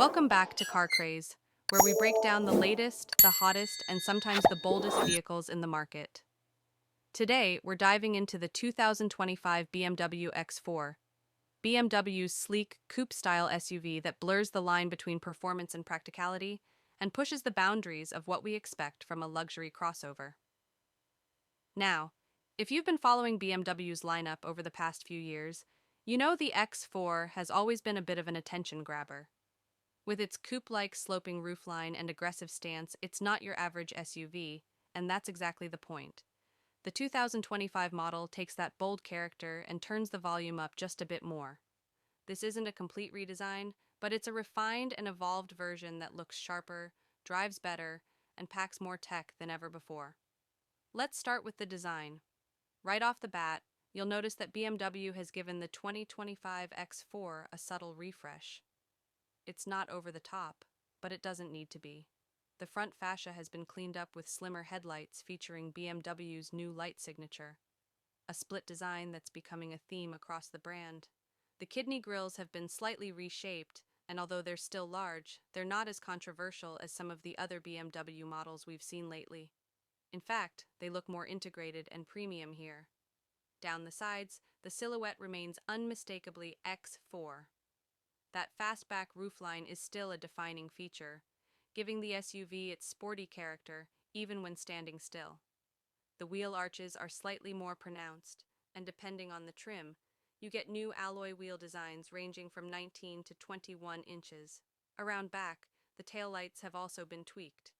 Welcome back to Car Craze, where we break down the latest, the hottest, and sometimes the boldest vehicles in the market. Today, we're diving into the 2025 BMW X4, BMW's sleek, coupe-style SUV that blurs the line between performance and practicality and pushes the boundaries of what we expect from a luxury crossover. Now, if you've been following BMW's lineup over the past few years, you know the X4 has always been a bit of an attention grabber. With its coupe-like sloping roofline and aggressive stance, it's not your average SUV, and that's exactly the point. The 2025 model takes that bold character and turns the volume up just a bit more. This isn't a complete redesign, but it's a refined and evolved version that looks sharper, drives better, and packs more tech than ever before. Let's start with the design. Right off the bat, you'll notice that BMW has given the 2025 X4 a subtle refresh. It's not over the top, but it doesn't need to be. The front fascia has been cleaned up with slimmer headlights featuring BMW's new light signature, a split design that's becoming a theme across the brand. The kidney grills have been slightly reshaped, and although they're still large, they're not as controversial as some of the other BMW models we've seen lately. In fact, they look more integrated and premium here. Down the sides, the silhouette remains unmistakably X4. That fastback roofline is still a defining feature, giving the SUV its sporty character even when standing still. The wheel arches are slightly more pronounced, and depending on the trim, you get new alloy wheel designs ranging from 19 to 21 inches. Around back, the taillights have also been tweaked.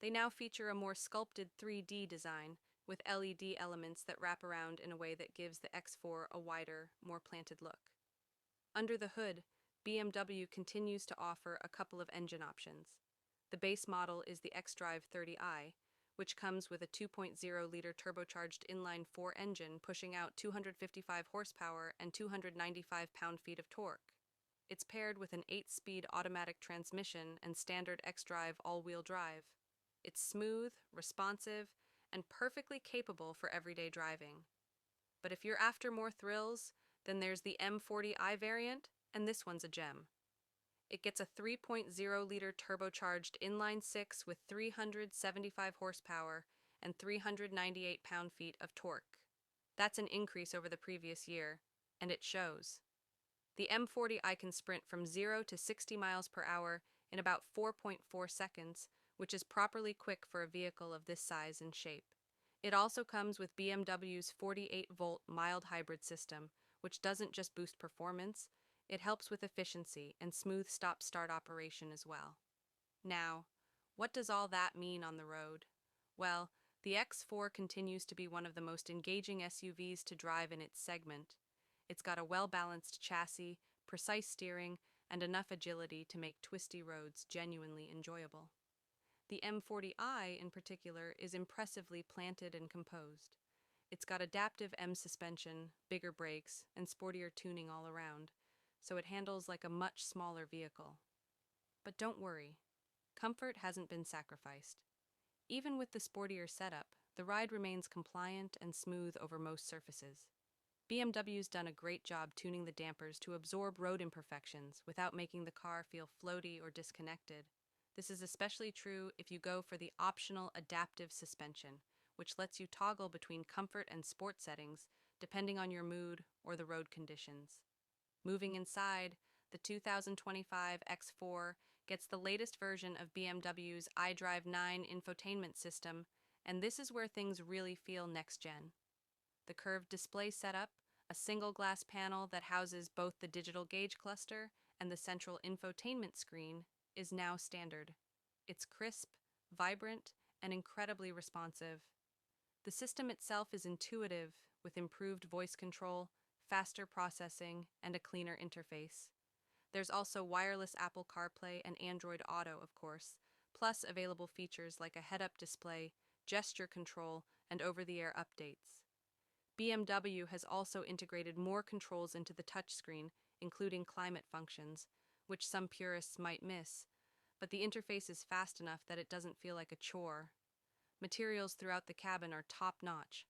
They now feature a more sculpted 3D design with LED elements that wrap around in a way that gives the X4 a wider, more planted look. Under the hood, BMW continues to offer a couple of engine options. The base model is the xDrive 30i, which comes with a 2.0-liter turbocharged inline-4 engine pushing out 255 horsepower and 295 pound-feet of torque. It's paired with an 8-speed automatic transmission and standard xDrive all-wheel drive. It's smooth, responsive, and perfectly capable for everyday driving. But if you're after more thrills, then there's the M40i variant, and this one's a gem. It gets a 3.0-liter turbocharged inline-6 with 375 horsepower and 398 pound-feet of torque. That's an increase over the previous year, and it shows. The M40i can sprint from 0 to 60 miles per hour in about 4.4 seconds, which is properly quick for a vehicle of this size and shape. It also comes with BMW's 48-volt mild hybrid system, which doesn't just boost performance, it helps with efficiency and smooth stop-start operation as well. Now, what does all that mean on the road? Well, the X4 continues to be one of the most engaging SUVs to drive in its segment. It's got a well-balanced chassis, precise steering, and enough agility to make twisty roads genuinely enjoyable. The M40i, in particular, is impressively planted and composed. It's got adaptive M suspension, bigger brakes, and sportier tuning all around, so it handles like a much smaller vehicle. But don't worry, comfort hasn't been sacrificed. Even with the sportier setup, the ride remains compliant and smooth over most surfaces. BMW's done a great job tuning the dampers to absorb road imperfections without making the car feel floaty or disconnected. This is especially true if you go for the optional adaptive suspension, which lets you toggle between comfort and sport settings depending on your mood or the road conditions. Moving inside, the 2025 X4 gets the latest version of BMW's iDrive 9 infotainment system, and this is where things really feel next-gen. The curved display setup, a single glass panel that houses both the digital gauge cluster and the central infotainment screen, is now standard. It's crisp, vibrant, and incredibly responsive. The system itself is intuitive, with improved voice control, faster processing, and a cleaner interface. There's also wireless Apple CarPlay and Android Auto, of course, plus available features like a head-up display, gesture control, and over-the-air updates. BMW has also integrated more controls into the touchscreen, including climate functions, which some purists might miss, but the interface is fast enough that it doesn't feel like a chore. Materials throughout the cabin are top-notch.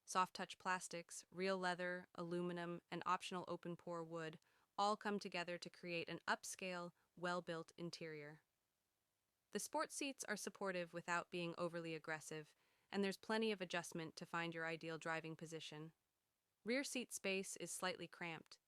Soft-touch plastics, real leather, aluminum, and optional open-pore wood all come together to create an upscale, well-built interior. The sport seats are supportive without being overly aggressive, and there's plenty of adjustment to find your ideal driving position. Rear seat space is slightly cramped,